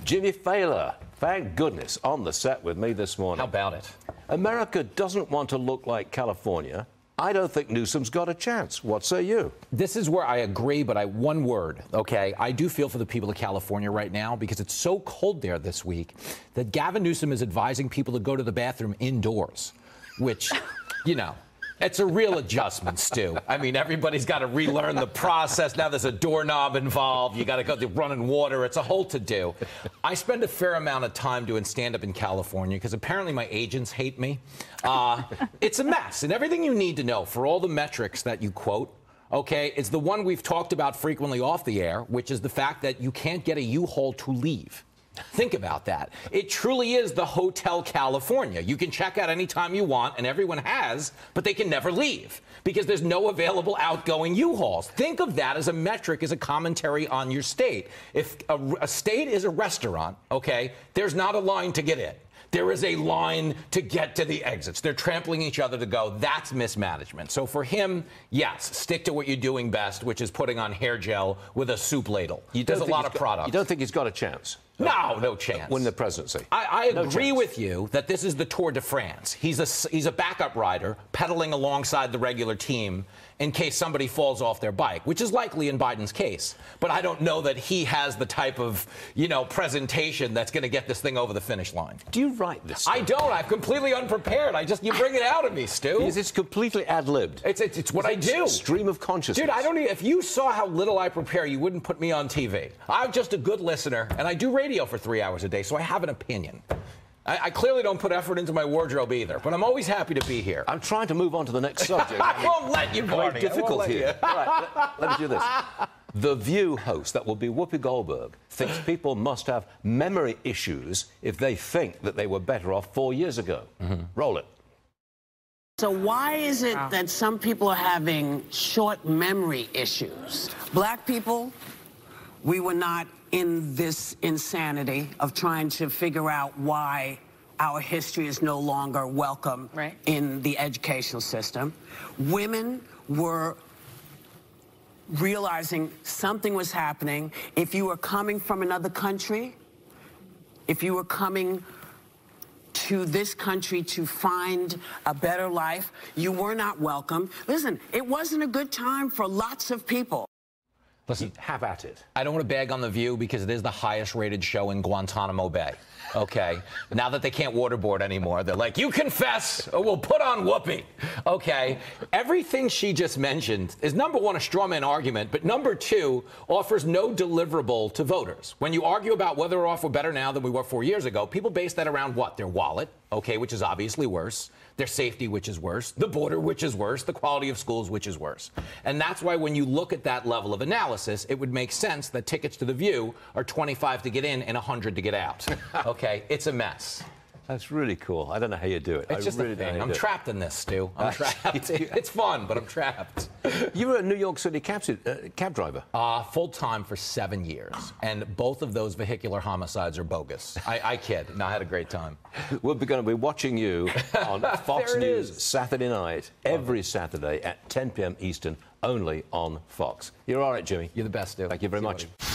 Jimmy Fallon, thank goodness, on the set with me this morning. How about it? America doesn't want to look like California. I don't think Newsom's got a chance. What say you? This is where I agree, but one word, okay? I do feel for the people of California right now because it's so cold there this week that Gavin Newsom is advising people to go to the bathroom indoors, which, you know, it's a real adjustment, Stu. I mean, everybody's got to relearn the process. Now there's a doorknob involved. You got to go to running water. It's a whole to-do. I spend a fair amount of time doing stand-up in California because apparently my agents hate me. It's a mess. And everything you need to know for all the metrics that you quote, okay, it's the one we've talked about frequently off the air, which is the fact that you can't get a U-Haul to leave. Think about that. It truly is the Hotel California. You can check out anytime you want, and everyone has, but they can never leave because there's no available outgoing U-Hauls. Think of that as a metric, as a commentary on your state. If a state is a restaurant, okay, there's not a line to get in. There is a line to get to the exits. They're trampling each other to go. That's mismanagement. So for him, yes, stick to what you're doing best, which is putting on hair gel with a soup ladle. There's a lot of products. You don't think he's got a chance? No chance. Win the presidency. I agree with you that this is the Tour de France. He's a backup rider pedaling alongside the regular team in case somebody falls off their bike, which is likely in Biden's case. But I don't know that he has the type of, presentation that's going to get this thing over the finish line. Do you write this stuff? I don't. I'm completely unprepared. You bring it out of me, Stu. It's completely ad-libbed. It's what I do. Stream of consciousness. Dude, if you saw how little I prepare, you wouldn't put me on TV. I'm just a good listener, and I do radio for 3 hours a day, so I have an opinion. I clearly don't put effort into my wardrobe either, but I'm always happy to be here. I'm trying to move on to the next subject. I won't let you, Barney. Difficult here. All right, let me do this. The View host, that will be Whoopi Goldberg, thinks people must have memory issues if they think that they were better off 4 years ago. Roll it. So why is it that some people are having short memory issues? Black people, we were not in this insanity of trying to figure out why our history is no longer welcome in the educational system. Women were realizing something was happening. If you were coming from another country, if you were coming to this country to find a better life, you were not welcome. Listen, it wasn't a good time for lots of people. Listen, have at it. I don't want to bag on The View because it is the highest rated show in Guantanamo Bay. Okay. Now that they can't waterboard anymore, they're like, you confess or we'll put on Whoopi. Okay. Everything she just mentioned is, number one, a straw man argument, but number two, offers no deliverable to voters. When you argue about whether we're better now than we were 4 years ago, people base that around what? Their wallet, okay, which is obviously worse, their safety, which is worse, the border, which is worse, the quality of schools, which is worse. And that's why when you look at that level of analysis, it would make sense that tickets to The View are 25 to get in and 100 to get out. Okay, it's a mess. That's really cool. I don't know how you do it. It's just a thing. I'm trapped in this, Stu. I'm trapped. It's fun, but I'm trapped. You were a New York City cab driver. Full-time for 7 years. And both of those vehicular homicides are bogus. I kid. No, I had a great time. We're going to be watching you on Fox News Saturday night, every Saturday at 10 p.m. Eastern, only on Fox. You're all right, Jimmy. You're the best, Stu. Thank you very much. Buddy.